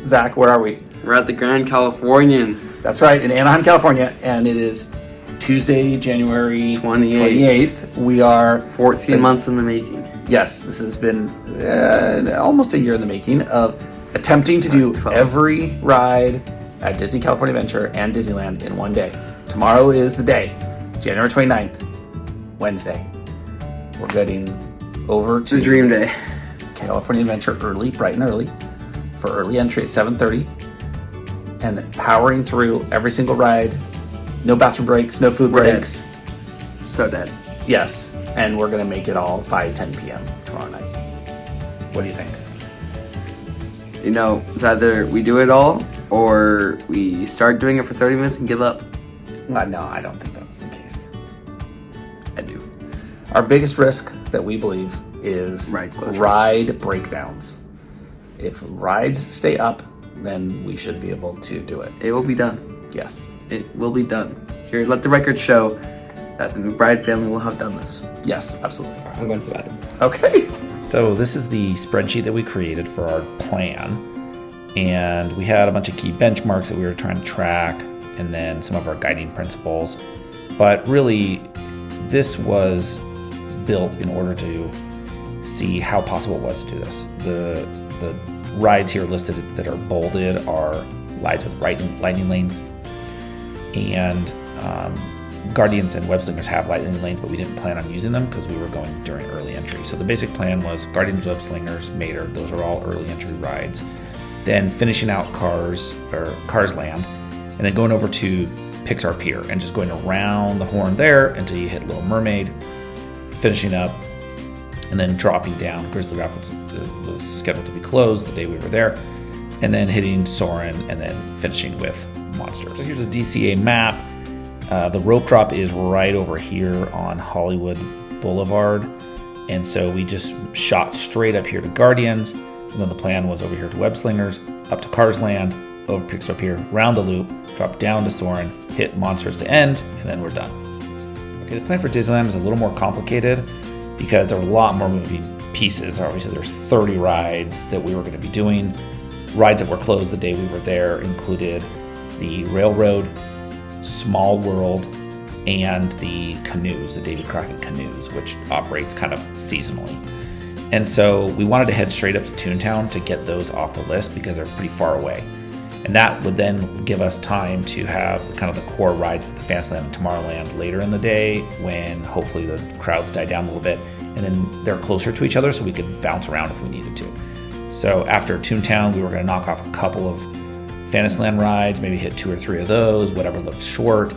Zach, where are we? We're at the Grand Californian. That's right, in Anaheim, California, and it is Tuesday, January 28th. We are 14 months in the making. Yes, this has been almost a year in the making of attempting to do 12. every ride at Disney California Adventure and Disneyland in one day. Tomorrow is the day, January 29th, Wednesday. We're getting over to the dream day. California Adventure early, bright and early, for early entry at 7:30, and then powering through every single ride. No bathroom breaks, no food breaks. So dead. Yes, and we're going to make it all by 10 p.m. tomorrow night. What do you think? You know, it's either we do it all or we start doing it for 30 minutes and give up. No, I don't think that's the case. I do. Our biggest risk that we believe is ride breakdowns. If rides stay up, then we should be able to do it. It will be done. Yes. It will be done. Here, let the record show that the McBride family will have done this. Yes, absolutely. I'm going for that. Okay. So this is the spreadsheet that we created for our plan. And we had a bunch of key benchmarks that we were trying to track, and then some of our guiding principles. But really, this was built in order to see how possible it was to do this. The rides here listed that are bolded are rides with lightning lanes. And Guardians and Web Slingers have lightning lanes, but we didn't plan on using them because we were going during early entry. So the basic plan was Guardians, Web Slingers, Mater, those are all early entry rides. Then finishing out Cars Land, and then going over to Pixar Pier and just going around the horn there until you hit Little Mermaid, finishing up, and then dropping down. Grizzly Rapids was scheduled to be closed the day we were there, and then hitting Soarin', and then finishing with Monsters. So here's a DCA map. The rope drop is right over here on Hollywood Boulevard, and so we just shot straight up here to Guardians, and then the plan was over here to Web Slingers, up to Cars Land, over Pixar Pier, round the loop, drop down to Soarin', hit Monsters to end, and then we're done. Okay, the plan for Disneyland is a little more complicated because there are a lot more moving pieces. Obviously, there's 30 rides that we were going to be doing. Rides that were closed the day we were there included the Railroad, Small World, and the canoes, the Davy Crockett canoes, which operates kind of seasonally. And so we wanted to head straight up to Toontown to get those off the list because they're pretty far away. And that would then give us time to have kind of the core rides with the Fantasyland and Tomorrowland later in the day when hopefully the crowds die down a little bit. And then they're closer to each other so we could bounce around if we needed to. So after Toontown, we were going to knock off a couple of Fantasyland rides, maybe hit 2 or 3 of those, whatever looked short,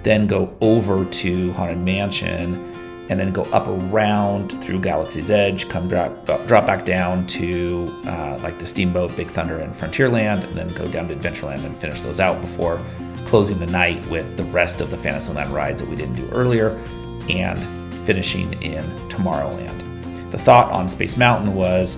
then go over to Haunted Mansion, and then go up around through Galaxy's Edge, come drop back down to like the Steamboat, Big Thunder, and Frontierland, and then go down to Adventureland and finish those out before closing the night with the rest of the Fantasyland rides that we didn't do earlier, and finishing in Tomorrowland. The thought on Space Mountain was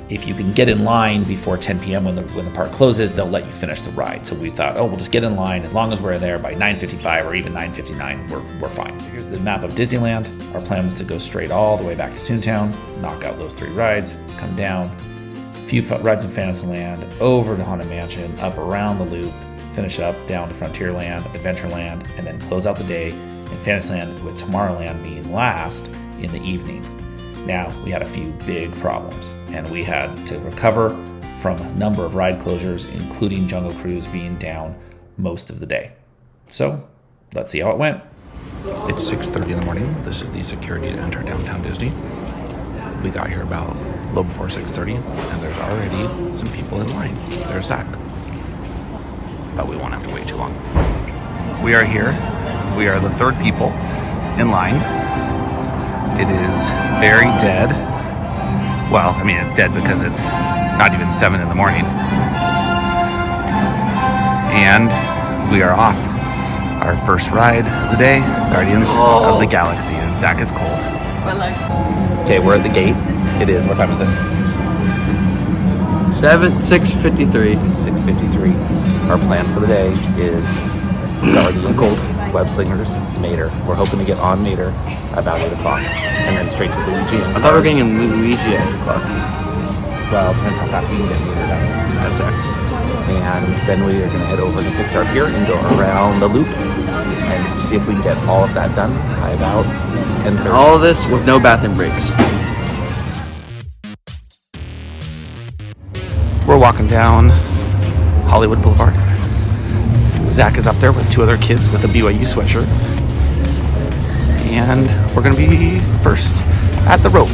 if you can get in line before 10 p.m. when the park closes, they'll let you finish the ride. So we thought, we'll just get in line. As long as we're there by 9:55 or even 9:59, we're fine. So here's the map of Disneyland. Our plan was to go straight all the way back to Toontown, knock out those 3 rides, come down, a few rides in Fantasyland, over to Haunted Mansion, up around the loop, finish up down to Frontierland, Adventureland, and then close out the day in Fantasyland with Tomorrowland being last in the evening. Now, we had a few big problems, and we had to recover from a number of ride closures, including Jungle Cruise being down most of the day. So, let's see how it went. It's 6:30 in the morning. This is the security to enter downtown Disney. We got here about a little before 6:30, and there's already some people in line. There's Zach. But we won't have to wait too long. We are here. We are the 3rd people in line. It is very dead. Well, I mean, it's dead because it's not even 7 in the morning. And we are off. Our first ride of the day, Guardians of the Galaxy. And Zach is cold. Okay, we're at the gate. It is, what time is it? 6:53. It's 6:53. Our plan for the day is Guardians, Web Slingers, Mater. We're hoping to get on Mater about 8 o'clock and then straight to Luigi. I thought we were getting Luigi at 8 o'clock. Well, depends how fast we can get Mater done. That's then we are going to head over to Pixar Pier and go around the loop and see if we can get all of that done by about 10:30. All of this with no bathroom breaks. We're walking down Hollywood Boulevard. Zach is up there with 2 other kids with a BYU sweatshirt. And we're going to be first at the rope.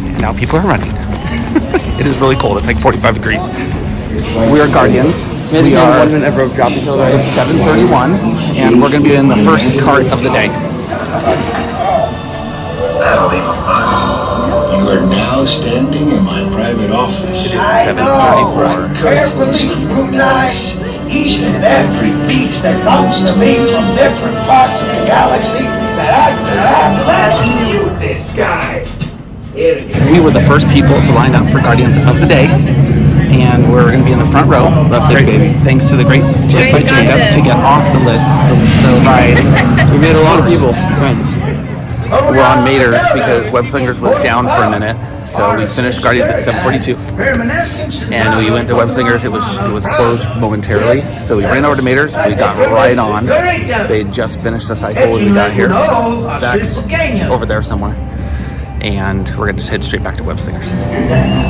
And now people are running. It is really cold. It's like 45 degrees. We are Guardians. We are at 7:31, and we're going to be in the first cart of the day. You are now standing in my private office. It is 7:34. Carefully scrutinize each and every piece that comes to me from different parts of the galaxy that I'm blasting you with this guy. We were the first people to line up for Guardians of the Day, and we're going to be in the front row. Thanks to the great tips by Jacob to get off the list, the ride. We made a lot of people friends. We're on Mater's because Web Slingers was down for a minute, so we finished Guardians at 7:42, and we went to Web Slingers. It was closed momentarily, so we ran over to Mater's. We got right on. They just finished a cycle when we got here. Zach's over there somewhere. And we're gonna just head straight back to Web Slingers.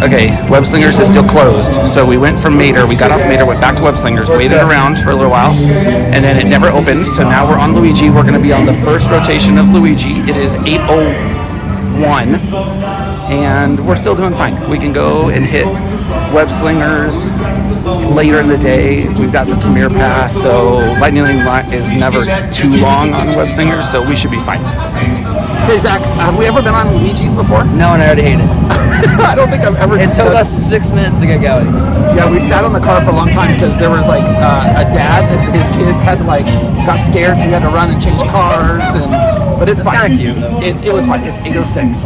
Okay, Web Slingers is still closed, so we went from Mater, we got off Mater, went back to Web Slingers, waited around for a little while, and then it never opened, so now we're on Luigi. We're gonna be on the first rotation of Luigi. It is 8:01, and we're still doing fine. We can go and hit Web Slingers later in the day. We've got the Premier Pass, so Lightning Lane is never too long on Web Slingers, so we should be fine. Hey Zach, have we ever been on Luigi's before? No, and I already hate it. I don't think I've ever. It took us 6 minutes to get going. Yeah, we sat on the car for a long time because there was like a dad that his kids had got scared, so he had to run and change cars. But it's fine. Kind of cute though. It was fine. It's 8:06.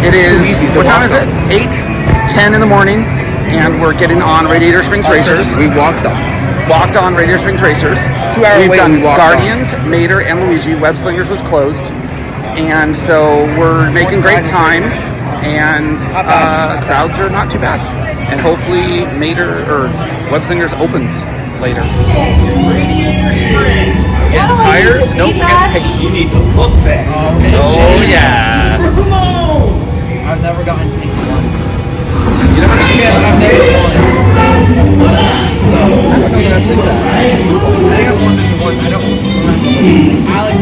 It is. What time is it? 8:10 in the morning, and we're getting on Radiator Springs Racers. We walked on Radiator Springs Racers. 2 hours We've wait, done we walked Guardians, Mater, and Luigi. Web Slingers was closed, and so we're making great time. And crowds are not too bad. And hopefully Mater or Web Slingers opens later. Get tires? Nope, we're getting paint. You need to look back. Oh yeah. Come on! I've never gotten pink one. You never know. Yeah, I've never won. So, I don't know what I think that. I think I've won maybe once. I don't remember. Alex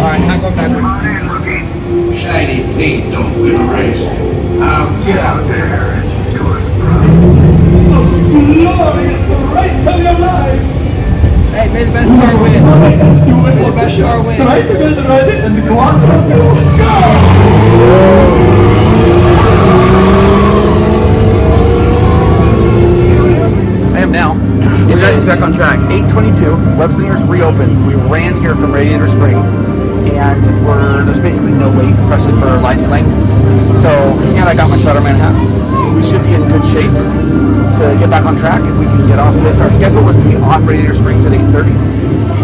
Alright, not going backwards. Shiny paint don't win a race. Get out there and do us proud. Glorious race of your life! Hey, may the best car win. May the best car win. Try to get ready and go on. Go! I am now. We're back on track. 8:22. Web Slingers reopened. We ran here from Radiator Springs, and there's basically no wait, especially for Lightning Lane. So, and I got my Spider-Man hat. We should be in good shape to get back on track if we can get off this. Our schedule was to be off Radiator Springs at 8:30,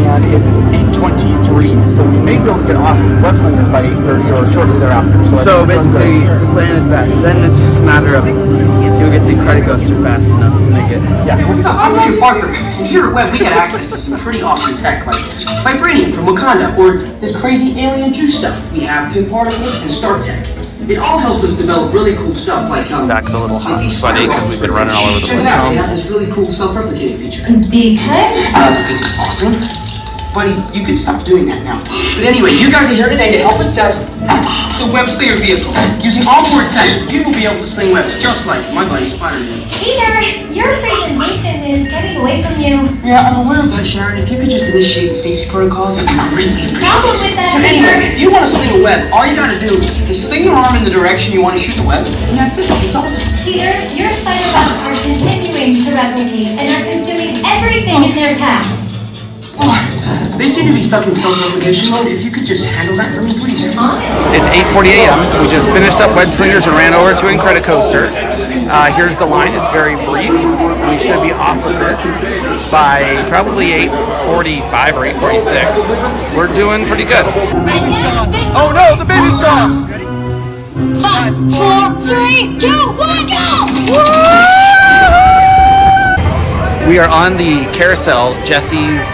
and it's 8:23. So we may be able to get off Web Slingers by 8:30 or shortly thereafter. So basically, the plan is back. Then it's a matter of you'll get the credit coaster fast enough to make it. Yeah. Hey, what's up? I'm Peter Parker, and here at Web we get access to some pretty awesome tech like Vibranium from Wakanda, or this crazy alien juice stuff we have in particles and Star Tech. It all helps us develop really cool stuff like Zach's a little hot like and these sweaty because we've been running all over the Check it out, they place. have this really cool self-replicating feature. Because It's awesome. Buddy, you can stop doing that now. But anyway, you guys are here today to help us test the Web Slinger vehicle. Using onboard tech, you will be able to sling webs just like my buddy Spider-Man. Peter, your presentation is getting away from you. Yeah, I'm aware of that, Sharon. If you could just initiate the safety protocols, I'd greatly appreciate Problem with it. that, So anyway, Peter? if you want to sling a web, all you gotta do is sling your arm in the direction you want to shoot the web, and that's it. It's awesome. Peter, your spider-bots are continuing to replicate and are consuming everything in their path. They seem to be stuck in self-replication mode. If you could just handle that for me, please. It's 8:40 a.m. We just finished up Web Slingers and ran over to Incredicoaster. Here's the line. It's very brief. We should be off of this by probably 8:45 or 8:46. We're doing pretty good. Oh no, the baby's gone! 5, 4, 3, 2, 1, go! We are on the carousel, Jesse's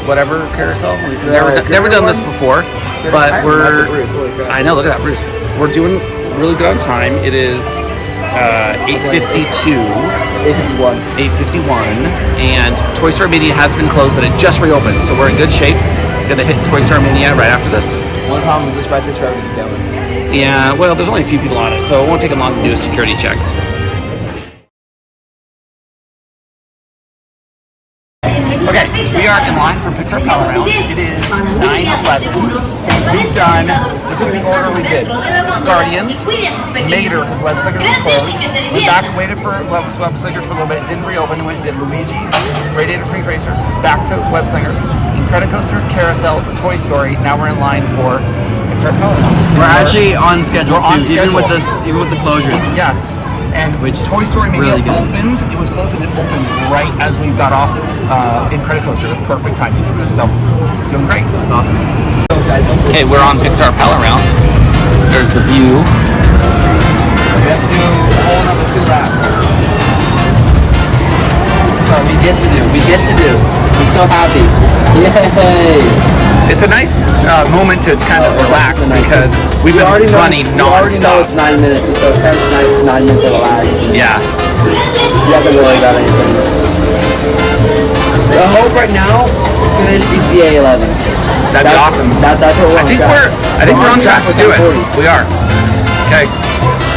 whatever carousel. We've never done this before, but I know, look at that, Bruce. We're doing really good on time. It is 8:52. 8:51. And Toy Story Mania has been closed, but it just reopened, so we're in good shape. Gonna hit Toy Story Mania right after this. One problem is this ride takes forever to get going. Yeah, well, there's only a few people on it, so it won't take them long to do security checks. Okay, we are in line for Pixar Power Round. It is 9:11. We've done, this is the order we did. Guardians, Mater, because Web Slingers was closed. Went back and waited for Web Slingers for a little bit, didn't reopen, and went and did Luigi, Radiator Springs Racers, back to Web Slingers, Incredicoaster, Carousel, Toy Story. Now we're in line for Pixar Power Round. We're actually on schedule We're on too, schedule. even with the closures. Yes. And Which Toy Story Mania really good. opened. It was closed and it opened right as we got off Incredicoaster. Perfect timing. So, doing great. Awesome. Okay, we're on Pixar Pal Around. There's the view. We have to do a whole another 2 laps. So we get to do. I'm so happy. Yay! It's a nice moment to kind of relax because we've been running We already know it's non-stop. 9 minutes, and so it's kind of nice 9 minutes to relax. Yeah. You haven't worried about anything. The hope right now, finish DCA 11. That'd be awesome. That's what we're on track. I think we're on track to do it. 10:40. We are. Okay.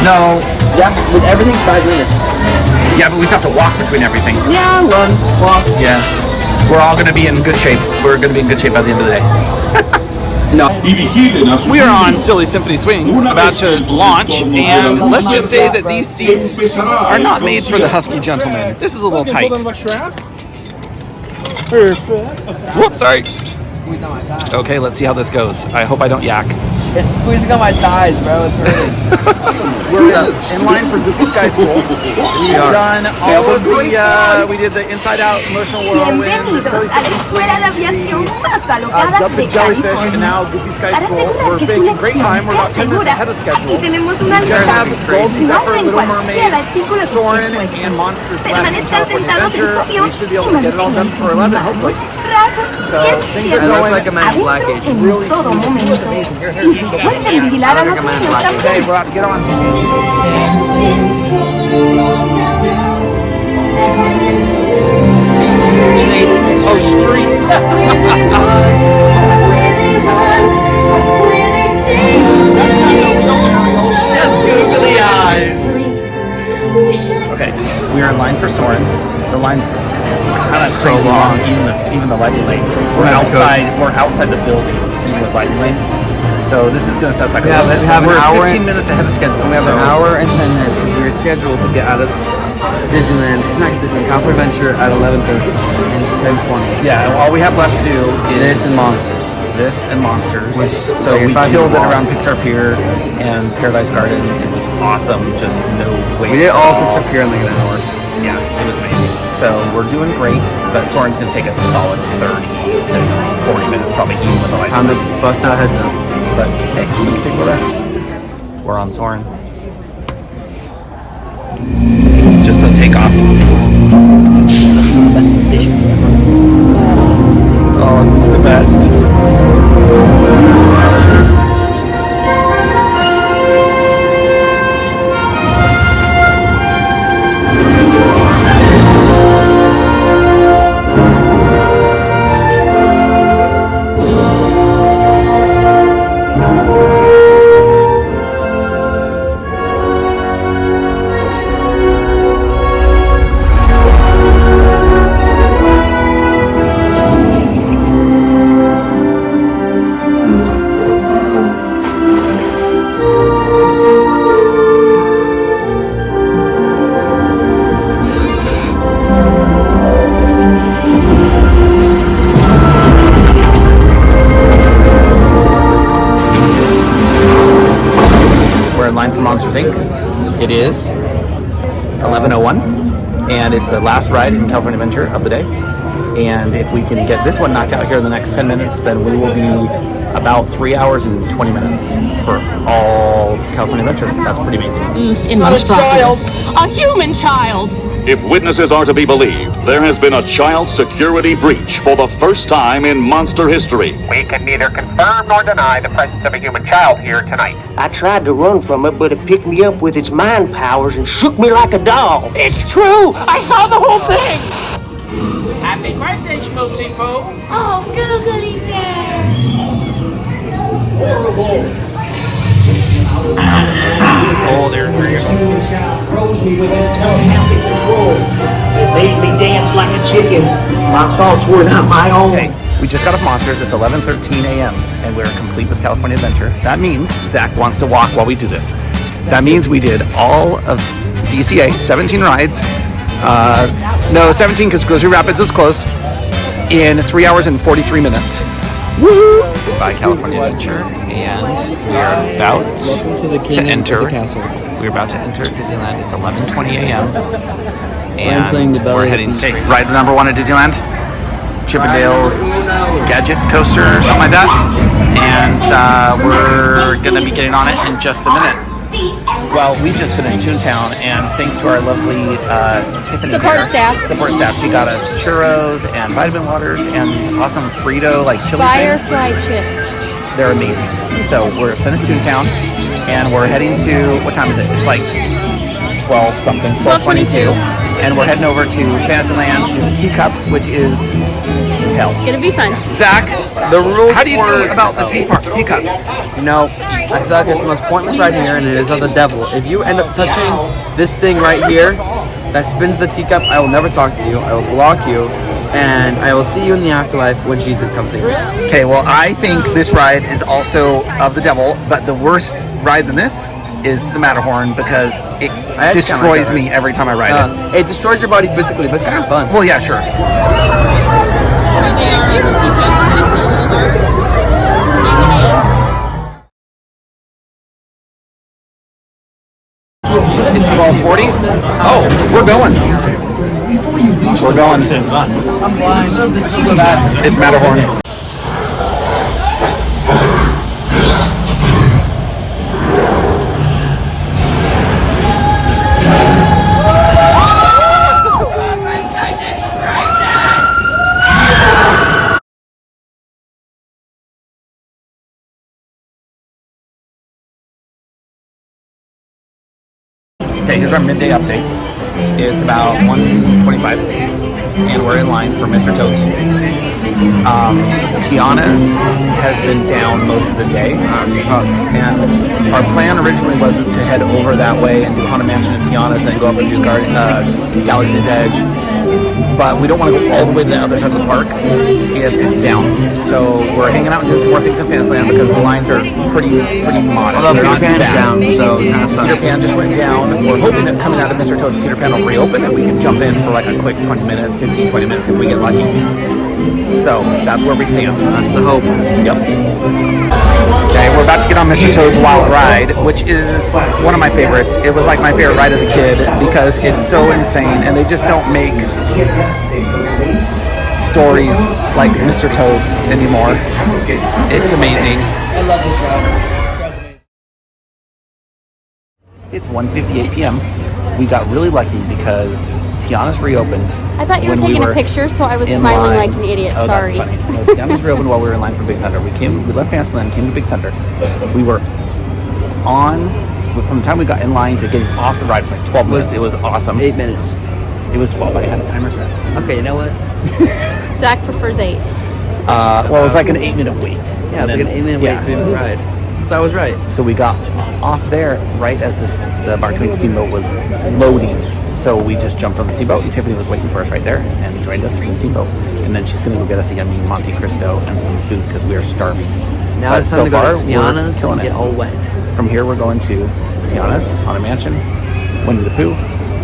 No. Yeah, with everything's 5 minutes. Yeah, but we still have to walk between everything. Yeah, run, walk. Yeah. We're all going to be in good shape. We're going to be in good shape by the end of the day. No. We are on Silly Symphony Swings, about to launch, and let's just say that these seats are not made for the husky gentleman. This is a little tight. Whoops, sorry. Squeeze on my thighs. Okay, let's see how this goes. I hope I don't yak. It's squeezing on my thighs, bro. It's hurting. We're in line for Goofy Sky School. We've done all of the, we did the Inside Out, Emotional Whirlwind, the Silly Symphony Swings, Jumping Jellyfish, and now Goofy Sky School. We're making a great time. We're about 10 minutes ahead of schedule. We just have Golden Zephyr, Little Mermaid, Soarin', and Monsters left in California Adventure. We should be able to get it all done for 11, hopefully. So things are It looks going like a man in black age. really todo smooth. momento. Pueden vigilar a los niños Okay, también. we're about to get on. Oh, street. Just googly eyes. Okay, we are in line for Soarin'. The line's kind of So crazy long. even the lightning lane. We're outside the building, even with lightning lane. So this is going to set us back. We have We're an hour 15 minutes ahead of schedule. We have an hour and 10 minutes because we were scheduled to get out of Disneyland, not Disneyland, California Adventure at 11:30, and it's 10:20. Yeah, and all we have left to do is This and Monsters. This and Monsters. Which So like we 5 killed it minute around walk. Pixar Pier and Paradise Gardens. It was awesome. Just no wait. We did all Pixar Pier in like an hour. Yeah, it was amazing. So we're doing great, but Soarin's going to take us a solid 30 to 40 minutes, probably even with the light. Time to bust out heads up. But hey, we can take the rest. We're on Soarin. Just the takeoff. Best sensations ever. Oh, it's the best. We're in line for Monsters Inc. It is one, and it's the last ride in California Adventure of the day. And if we can get this one knocked out here in the next 10 minutes, then we will be about 3 hours and 20 minutes for all California Adventure. That's pretty amazing. In Monstropolis. A human child! If witnesses are to be believed, there has been a child security breach for the first time in monster history. We can neither confirm nor deny the presence of a human child here tonight. I tried to run from it, but it picked me up with its mind powers and shook me like a doll. It's true! I saw the whole thing! Happy birthday, Schmoopsy Poo! Oh, googly bear. Oh, there. Froze me with his telepathic control. It made me dance like a chicken. My thoughts were not my own. Okay, we just got off Monsters. It's 11:13 a.m. and we're complete with California Adventure. That means Zach wants to walk while we do this. That means we did all of DCA, 17 rides. No, 17 because Grizzly Rapids was closed in 3 hours and 43 minutes. Woo! By California Adventure, and we are about to enter. We're about to enter Disneyland. It's 11:20 a.m. and we're heading to ride number 1 at Disneyland, Chippendale's Gadget Coaster or something like that, and we're gonna be getting on it in just a minute. Well, we just finished Toontown, and thanks to our lovely Tiffany support staff, she got us churros and vitamin waters and these awesome Frito chili Firefly chips. They're amazing. So we're finished Toontown, and we're heading to, what time is it? It's like 12 something, 12:22, and we're heading over to Fantasyland in the Teacups, which is hell. Gonna be fun. Zach, the rules. How do you feel about the teacups? You know, I feel like it's the most pointless ride here, and it is of the devil. If you end up touching this thing right here that spins the teacup, I will never talk to you. I will block you, and I will see you in the afterlife when Jesus comes again. Okay, well, I think this ride is also of the devil, but the worst ride than this is the Matterhorn because it destroys me every time I ride it. It destroys your body physically, but it's kind of fun. Well, yeah, sure. It's 12:40. Oh, we're going. We're going. I'm blind. It's Matterhorn. Okay, here's our midday update. It's about 1:25, and we're in line for Mr. Toad's. Tiana's has been down most of the day, and our plan originally was to head over that way and do Haunted Mansion and Tiana's, then go up and do Galaxy's Edge. But we don't want to go all the way to the other side of the park if it's down. So we're hanging out and doing some more things in Fantasyland because the lines are pretty modest. Although They're not Peter too Pan's bad. down, so it kind of sucks. Peter Pan just went down. We're hoping that coming out of Mr. Toad's Peter Pan will reopen and we can jump in for like a quick 20 minutes, 15, 20 minutes if we get lucky. So that's where we stand. That's the hope. Yep. Okay, we're about to get on Mr. Toad's Wild Ride, which is one of my favorites. It was like my favorite ride as a kid because it's so insane and they just don't make stories like Mr. Toad's anymore. It's amazing. I love this ride. It's 1:58 p.m. We got really lucky because Tiana's reopened. I thought you were taking a picture, so I was smiling like an idiot. Oh, sorry. That's funny. No, Tiana's reopened while we were in line for Big Thunder. We left Fantasyland, came to Big Thunder. We were from the time we got in line to getting off the ride, it was like 12 minutes. It was awesome. 8 minutes. It was 12. I had a timer set. Okay, you know what? Jack prefers 8. Well, it was like an 8-minute wait. Yeah, it's like an 8-minute wait for the ride. So I was right. So we got off there right as the Mark Twain steamboat was loading. So we just jumped on the steamboat, and Tiffany was waiting for us right there and joined us for the steamboat. And then she's going to go get us a yummy Monte Cristo and some food because we are starving. Now but it's time so to go far, to Tiana's we're and get all wet. From here, we're going to Tiana's, Haunted Mansion, Winnie the Pooh,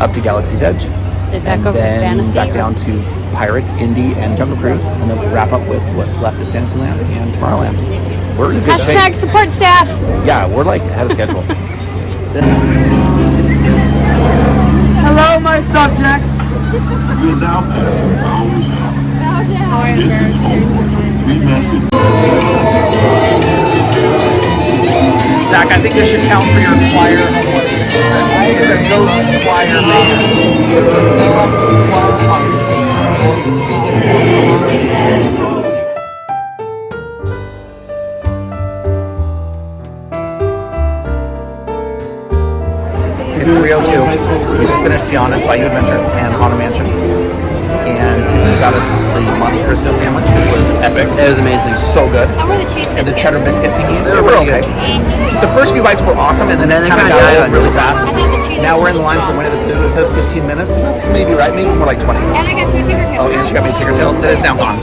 up to Galaxy's Edge, Did that and go for then Fantasy? back down to Pirates, Indy, and Jungle Cruise, and then we wrap up with what's left at Fantasyland and Tomorrowland. We're in a good shape. #support staff. Yeah, we're like ahead of schedule. Hello. Hello, my subjects. We're now passing Bowers Hall. This is homework for 3 master. Zach, I think this should count for your choir homework. It's a ghost choir It's 3:02. We just finished Tiana's Bayou Adventure and Haunted Mansion. And Tiffany got us the Monte Cristo sandwich, which was epic. It was amazing. So good. And the cheddar biscuit thingies, they were okay. The first few bites were awesome, and then it kind of got old really fast. Now we're in the line for Winnie the Pooh. It says 15 minutes. That's maybe right. Maybe more like 20. And I got your ticker tail. Oh, and she got me a ticker tail. That is now gone.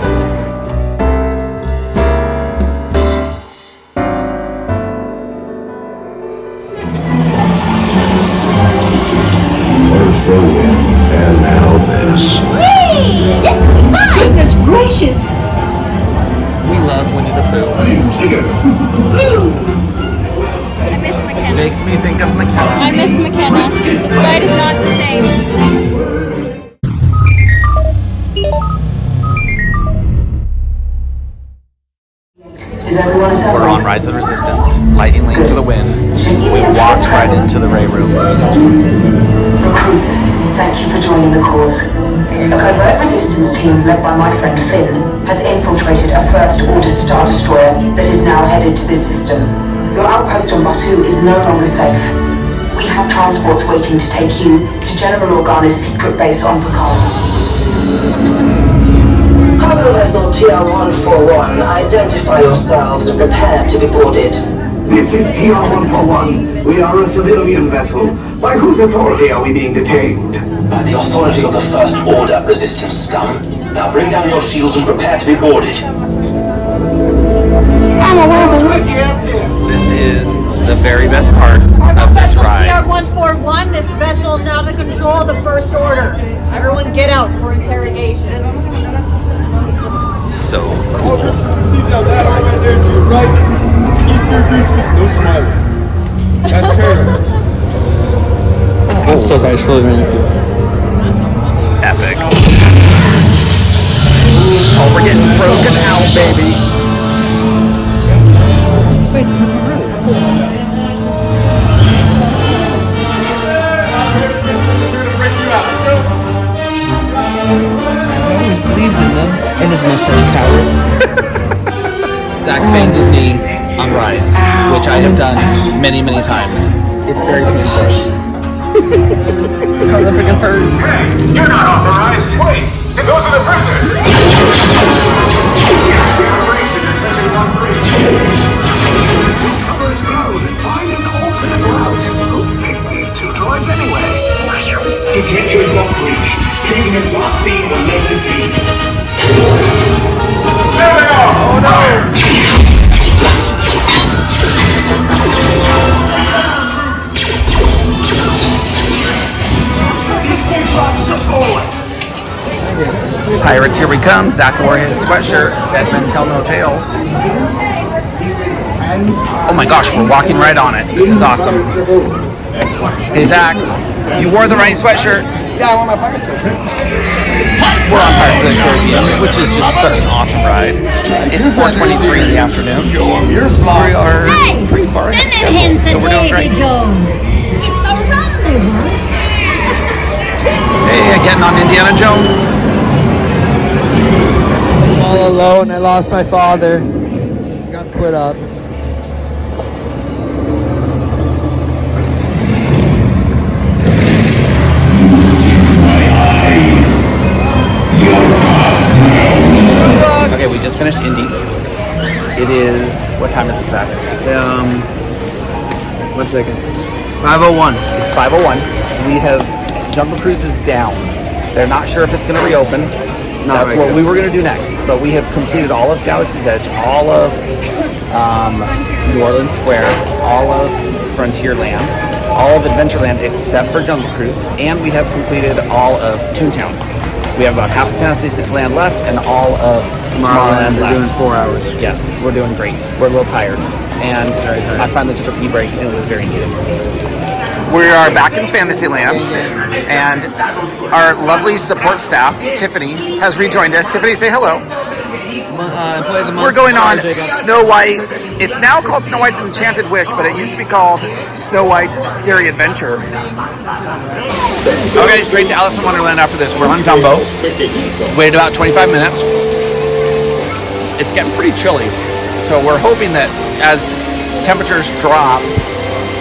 First the wind, and now this. Whee! This is fun! Goodness gracious! We love Winnie the Pooh. I miss McKenna. Makes me think of McKenna. I miss McKenna. This ride is not the same. Is everyone assembled? We're on Rise of the Resistance. Lightning lane to the wind. We walked right into the Ray Room. Recruits, thank you for joining the cause. A covert resistance team led by my friend Finn has infiltrated a First Order Star Destroyer that is now headed to this system. Your outpost on Batu is no longer safe. We have transports waiting to take you to General Organa's secret base on Picard. Cargo vessel TR-141, identify yourselves and prepare to be boarded. This is TR-141. We are a civilian vessel. By whose authority are we being detained? By the authority of the First Order, resistance scum. Now bring down your shields and prepare to be boarded. This is the very best part of this ride. TR-141, this vessel is out of control of the First Order. Everyone get out for interrogation. So cool. That arm right there to your right. Keep your group seat. No smiling. That's terrible. I'm so sorry, I just really ran into you. Epic. Oh, we're getting broken out, baby. Wait, it's not right. I always believed in them and his mustache power. Zach banged his knee on Rise, which I have done many, many times. It's very painful. How the freaking hurt. Hey, you're not authorized. Wait, those are the prisoners. Cover is blown. Find an alternate route. Who picked these two droids anyway? Detention lock breach. Prisoners last seen were left indeed. There they are. Oh no. Pirates, here we come. Zach wore his sweatshirt. Dead men tell no tales. Oh my gosh, we're walking right on it. This is awesome. Hey Zach, you wore the right sweatshirt. Yeah, I want my pirate sweatshirt. We're on Pirates of the Caribbean, which is just such an awesome ride. It's 4:23 in the afternoon. We are pretty far ahead. Send them hints So to we're doing Davy great. Jones. It's the rum they want. Hey, getting on Indiana Jones. I'm all alone. I lost my father. Got split up. Okay, we just finished Indy. It is, what time is it, Zach? 1 second. 5:01. It's 5:01. We have, Jungle Cruise is down. They're not sure if it's going to reopen. That's what we were going to do next. But we have completed all of Galaxy's Edge, all of New Orleans Square, all of Frontierland, all of Adventureland except for Jungle Cruise, and we have completed all of Toontown. We have about half of Fantasyland left and all of Tomorrowland left. We're doing 4 hours. Yes, we're doing great. We're a little tired. And I finally took a pee break and it was very needed. We are back in Fantasyland, and our lovely support staff, Tiffany, has rejoined us. Tiffany, say hello. We're going on Snow White's. It's now called Snow White's Enchanted Wish, but it used to be called Snow White's Scary Adventure. Okay, straight to Alice in Wonderland after this. We're on Dumbo. Waited about 25 minutes. It's getting pretty chilly, so we're hoping that as temperatures drop,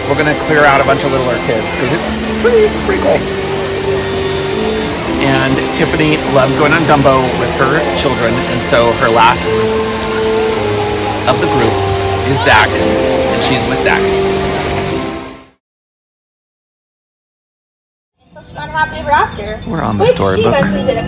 we're gonna clear out a bunch of littler kids because it's pretty cold. And Tiffany loves going on Dumbo with her children, and so her last of the group is Zach, and she's with Zach. Happy Ever After. We're on the Storybook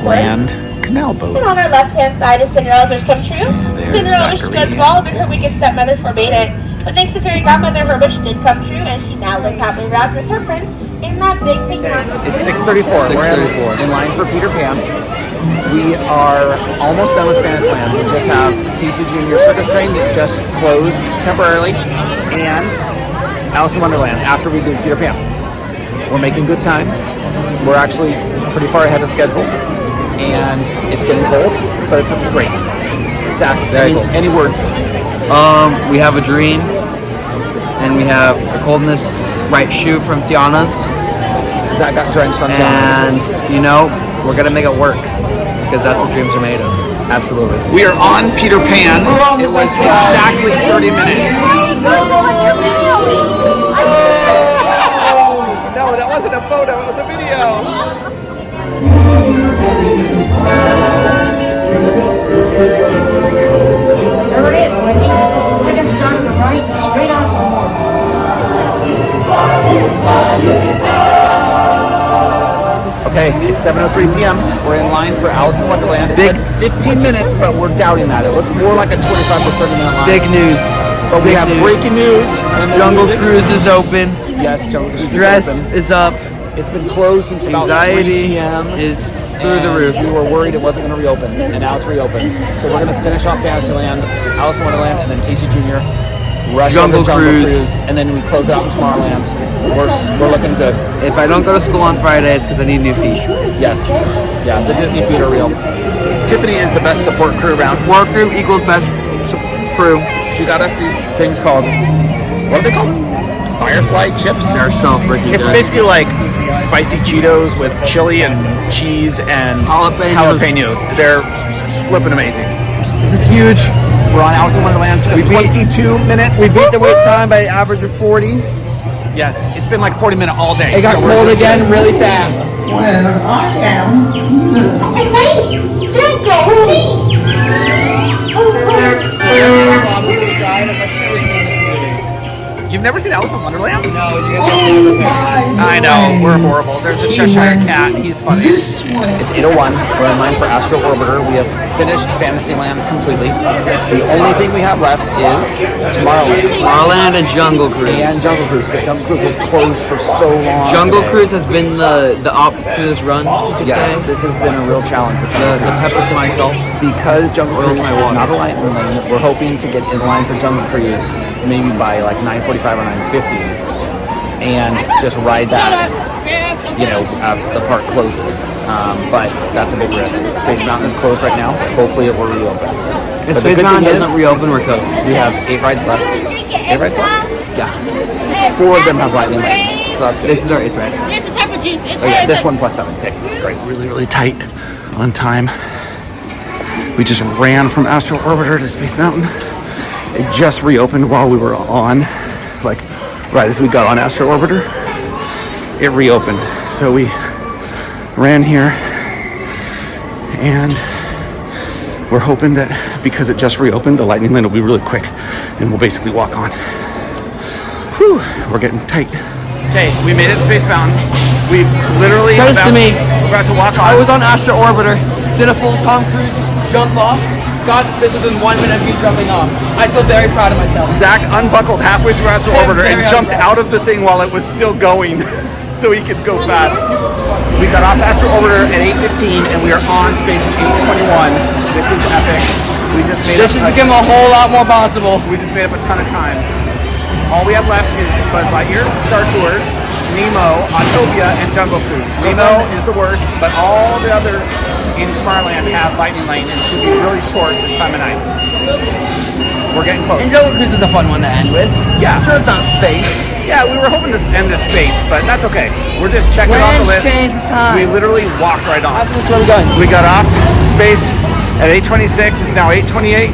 Land Canal boat. And on our left-hand side is Cinderella's Wish Come True. Cinderella wished to go to the ball, but her wicked stepmother forbade it. But thanks to fairy godmother, her wish did come true, and she now lives happily ever after with her prince in that big pink one. It's 6:34. We're in line for Peter Pan. We are almost done with Fantasyland. We just have Casey Jr. Circus Train that just closed temporarily, and Alice in Wonderland after we do Peter Pan. We're making good time. We're actually pretty far ahead of schedule, and it's getting cold, but it's great. Zach, any words? We have a dream, and we have a coldness right shoe from Tiana's. Zach got drenched on Tiana's. And, you know, we're going to make it work, because that's what dreams are made of. Absolutely. We are on Peter Pan. It was exactly 30 minutes. No, that wasn't a photo, it was a video. There it is, Wendy. Second start on the right, straight on to more. Okay, it's 7:03 p.m. We're in line for Alice in Wonderland. It said 15 minutes, but we're doubting that. It looks more like a 25 to 30 minute line. Big news. But we have breaking news. And Jungle Cruise is open. Yes, Jungle Cruise Stress is open. is up. It's been closed since about 3 p.m. is through the roof. We were worried it wasn't going to reopen, and now it's reopened. So we're going to finish off Fantasyland, Alice in Wonderland, and then Casey Jr. rush Jungle over Jungle Cruise. Cruise, and then we close it out in Tomorrowland. We're looking good. If I don't go to school on Friday, it's because I need new feet. Yes. Yeah, the Disney feet are real. Tiffany is the best support crew around. Support crew equals best crew. She got us these things called, what are they called? Firefly chips? They're so freaking It's good. basically like spicy Cheetos with chili and cheese and jalapenos. They're flipping amazing. This is huge. We're on Alice in Wonderland. Took us 22 minutes. We beat the wait time by an average of 40. Yes, it's been like 40 minutes all day. It got cold again really fast. Well, I am. Wait, don't go, please. You've never seen Alice in Wonderland? No, you I know, we're horrible. There's a Cheshire Cat. He's funny. It's 8:01. We're in line for Astro Orbiter. We have finished Fantasyland completely. The only thing we have left is Tomorrowland. Tomorrowland and Jungle Cruise. And Jungle Cruise. Because Jungle Cruise was closed for so long. Jungle today. Cruise has been the opposite to this run, you could Yes, say. this has been a real challenge for Jungle The pepper to myself. Because Jungle Oil to Cruise my is water. not a lightning lane, we're hoping to get in line for Jungle Cruise maybe by like 9:45 or 9:50 and just ride that, as the park closes. But that's a big risk. Space Mountain is closed right now. Hopefully it will reopen. If But the Space good Mountain thing doesn't is, reopen, we're cooked. we have 8 rides left. 8 rides left? Yeah. 4 of them have lightning lanes, so that's good. This is our 8th ride. It's a type of juice. Oh yeah, this one plus 7. Okay, great. Really, really tight on time. We just ran from Astro Orbiter to Space Mountain. It just reopened while we were on, like right as we got on Astro Orbiter. It reopened. So we ran here and we're hoping that because it just reopened, the lightning lane will be really quick and we'll basically walk on. Whew, we're getting tight. Okay, we made it to Space Mountain. We literally Credits to me. about to walk on. I was on Astro Orbiter, did a full Tom Cruise jump off, got to space within 1 minute of me jumping off. I feel very proud of myself. Zach unbuckled halfway through Astro Orbiter and jumped out of the thing while it was still going so he could go fast. We got off Astro Orbiter at 8:15 and we are on space at 8:21. This is epic. We just made This has become a whole lot more possible. We just made up a ton of time. All we have left is Buzz Lightyear, Star Tours, Nemo, Autopia, and Jungle Cruise. Nemo is the worst, but all the others in Tomorrowland have Lightning Lane and should be really short this time of night. We're getting close. And Jungle Cruise is a fun one to end with. Yeah. Sure, it's not space. Yeah, we were hoping to end this space, but that's okay. We're just checking off the list. Change time. We literally walked right off. After this, where are we going? We got off space at 8:26. It's now 8:28.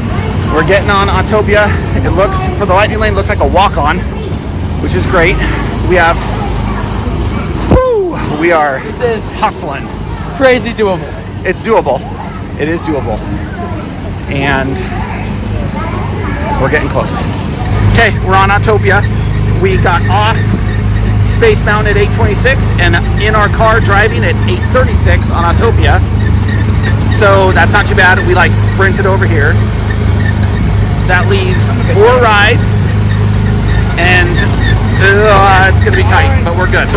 We're getting on Autopia. It looks, for the Lightning Lane, looks like a walk-on, which is great. We have, we are hustling. Crazy doable. It's doable. It is doable. And we're getting close. Okay, we're on Autopia. We got off Space Mountain at 8:26 and in our car driving at 8:36 on Autopia. So that's not too bad. We like sprinted over here. That leaves 4 rides and it's gonna be tight, but we're good.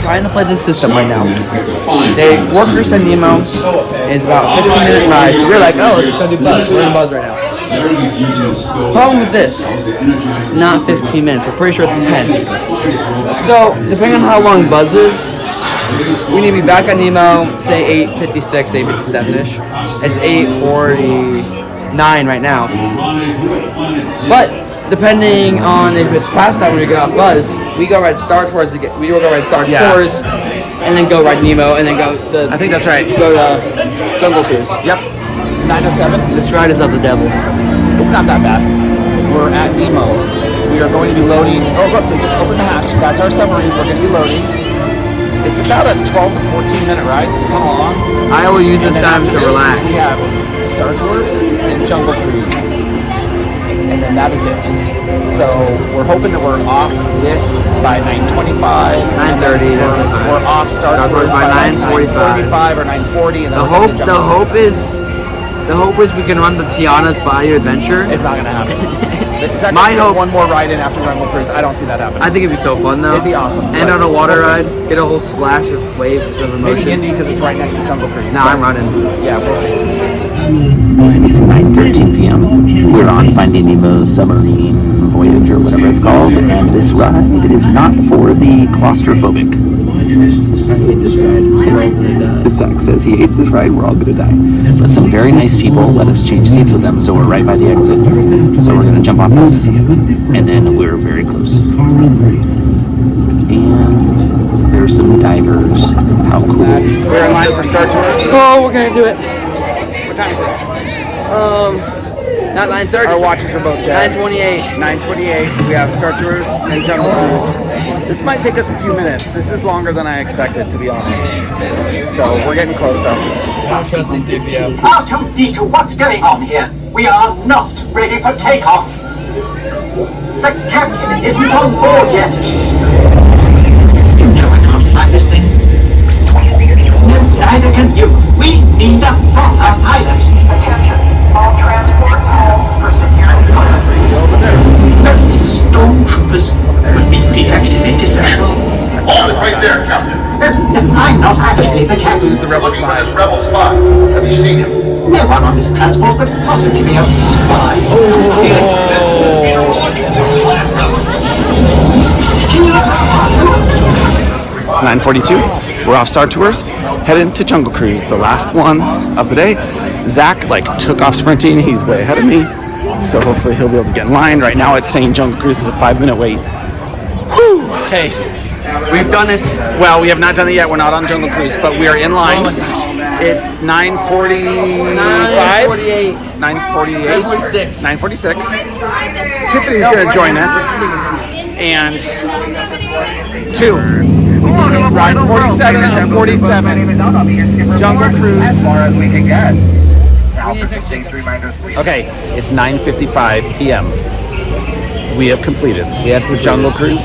Trying to play this system right now. The Workers and Nemo is about 15-minute rides. We're like, oh, let's just go do Buzz. We're in Buzz right now. Problem with this, it's not 15 minutes. We're pretty sure it's 10. So, depending on how long Buzz is, we need to be back on Nemo, say 8:56, 8:57-ish. It's 8:49 right now. But depending on if it's past that when we get off Buzz, we go ride Star Tours to get. We go ride Star Tours, and then go ride Nemo, and then go. I think that's right. Go to Jungle Cruise. Yep. It's 9:07. This ride is of the devil. It's not that bad. We're at Nemo. We are going to be loading. Oh look, they just opened the hatch. That's our submarine. We're going to be loading. It's about a 12 to 14-minute ride. It's kind of long. I will use this time to relax. We have Star Tours and Jungle Cruise. And then that is it. So we're hoping that we're off this by 9:25. 9:30. We're off Star Tours by 9:45 or 9:40. And then the hope is we can run the Tiana's Bayou Adventure. It's not gonna happen. It's actually My hope. One more ride in after Jungle Cruise. I don't see that happening. I think it'd be so fun though. It'd be awesome. And on a water ride, get a whole splash of waves of emotion. Maybe Indy because it's right next to Jungle Cruise. Nah, I'm running. Yeah, we'll see. It's 9:13 p.m. We're on Finding Nemo's submarine voyage or whatever it's called, and this ride is not for the claustrophobic. I hate this ride. Zach says he hates this ride. We're all gonna die. But some very nice people let us change seats with them, so we're right by the exit. So we're gonna jump off this, and then we're very close. And there's some divers. How cool! We're in line for Star Tours. Oh, we're gonna do it. What time is it? Not 9:30. Our watches are both dead. 9:28. 9:28. We have Star Tours and Jungle Cruise. This might take us a few minutes. This is longer than I expected, to be honest. So we're getting close though. R2-D2, what's going on here? We are not ready for takeoff. The captain isn't on board yet. You know I can't fly this thing. No, neither can you. We need a proper pilot. All transport for security. No, stormtroopers will be deactivated for sure. Hold it right there, Captain. I'm not actually the captain. The rebel spy. Rebel spy. Have you seen him? No one on this transport could possibly be a spy. It's 9:42. We're off Star Tours, heading to Jungle Cruise, the last one of the day. Zach took off sprinting. He's way ahead of me, so hopefully he'll be able to get in line. Right now, it's saying Jungle Cruise is a 5-minute wait. Whew. Okay, we've done it. Well, we have not done it yet. We're not on Jungle Cruise, but we are in line. Oh my gosh. It's 9:45. 9:48. 9:46. 9:46. Tiffany's gonna join us, and ride 47 and 47. Jungle Cruise. As far as we can get. Okay, it's 9:55 p.m. We have completed Jungle Cruise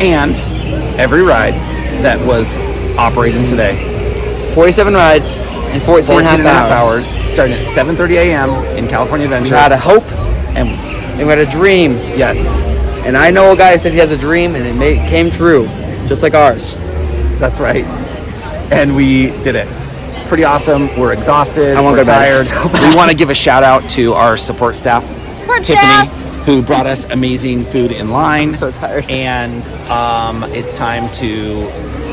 and every ride that was operating today. 47 rides and 14 and a half hours, starting at 7:30 a.m. in California Adventure. We had a hope and we had a dream. Yes. And I know a guy who said he has a dream and it came true, just like ours. That's right. And we did it. Pretty awesome. We're exhausted. We're tired. so we want to give a shout out to our support staff. Tiffany. who brought us amazing food in line. I'm so tired. And it's time to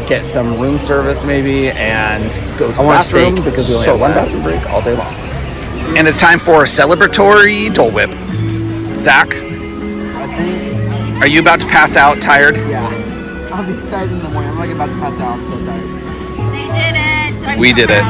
get some room service maybe and go to the bathroom because we only have one bathroom break all day long. And it's time for celebratory Dole Whip. Zach, are you about to pass out tired? Yeah. I'll be excited in the morning. I'm like about to pass out. I'm so tired. They did it. So We did it.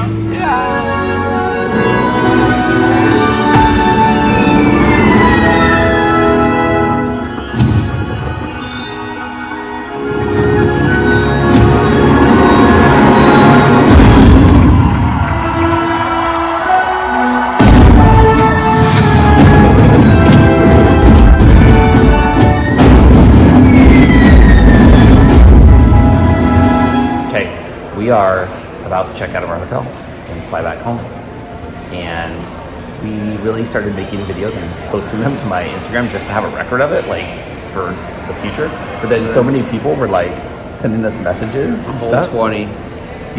We are about to check out of our hotel and fly back home. And we really started making videos and posting them to my Instagram just to have a record of it, like for the future. But then so many people were like sending us messages and stuff. 20.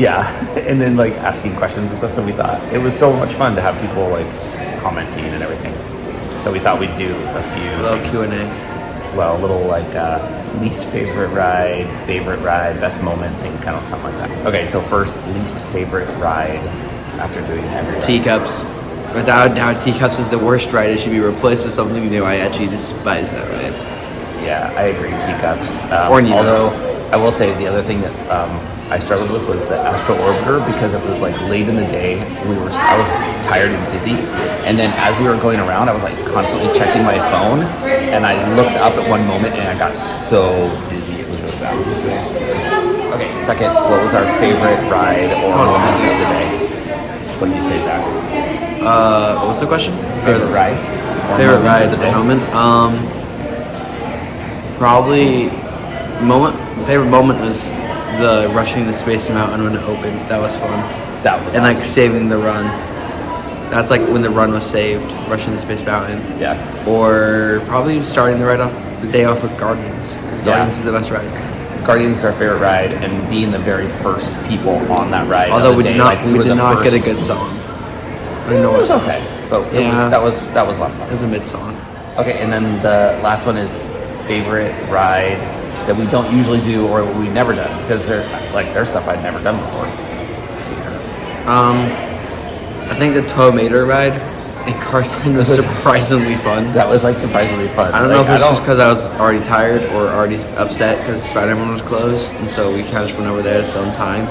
Yeah, and then like asking questions and stuff. So we thought it was so much fun to have people like commenting and everything. So we thought we'd do a few Q&A. Well, a little like least favorite ride, best moment thing, kind of something like that. Okay, so first, least favorite ride after doing every ride. Teacups. Without a doubt, Teacups is the worst ride. It should be replaced with something new. I actually despise that ride. Yeah, I agree, Teacups. Or Nemo. Although, I will say the other thing that I struggled with was the Astro Orbiter because it was like late in the day. I was tired and dizzy, and then as we were going around, I was like constantly checking my phone, and I looked up at one moment and I got so dizzy it was really bad. Okay, second, what was our favorite ride or moment of the day? What do you say, Zach? What was the question? Favorite ride? Favorite ride of the moment? Probably favorite moment was the rushing the Space Mountain when it opened. That was fun. That was and awesome. like saving the run. That's like when the run was saved, rushing the Space Mountain. Yeah. Or probably starting the day off with Guardians. Guardians is the best ride. Guardians is our favorite ride, and being the very first people on that ride. Although we did not get a good song. It was okay, but that was a lot of fun. It was a mid song. Okay, and then the last one is favorite ride that we don't usually do or we never done because there's stuff I'd never done before. I think the Tomato ride in Carson was surprisingly fun. That was like surprisingly fun. I don't know if it's just because I was already tired or already upset because Spider-Man was closed, and so we kind of just went over there at some time.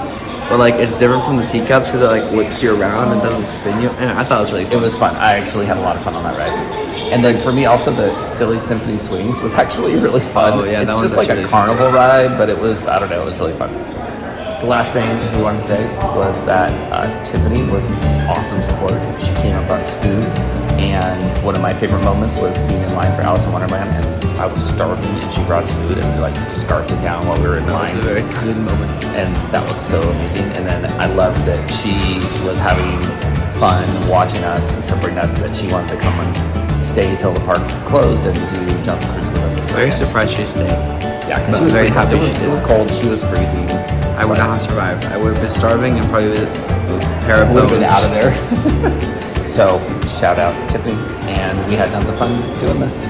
But like it's different from the Teacups because it like whips you around and doesn't spin you. And I thought it was really fun. It was fun. I actually had a lot of fun on that ride. And then for me also the Silly Symphony Swings was actually really fun. Oh yeah, it's just like a carnival ride, but it was, I don't know, it was really fun. The last thing we wanted to say was that Tiffany was awesome support. She came and brought us food, and one of my favorite moments was being in line for Alice in Wonderland, and I was starving, and she brought us food, and we like scarfed it down while we were in line. It was a very good moment. And that was so amazing. And then I loved that she was having fun watching us and supporting us, that she wanted to come and stay till the park closed and do jump cruise with us. Very surprised she stayed. Yeah, because she was very happy. It was cold. She was freezing. I would not have survived. I would have been starving and probably with a pair of bones. Would have been out of there. So shout out Tiffany, and we had tons of fun doing this.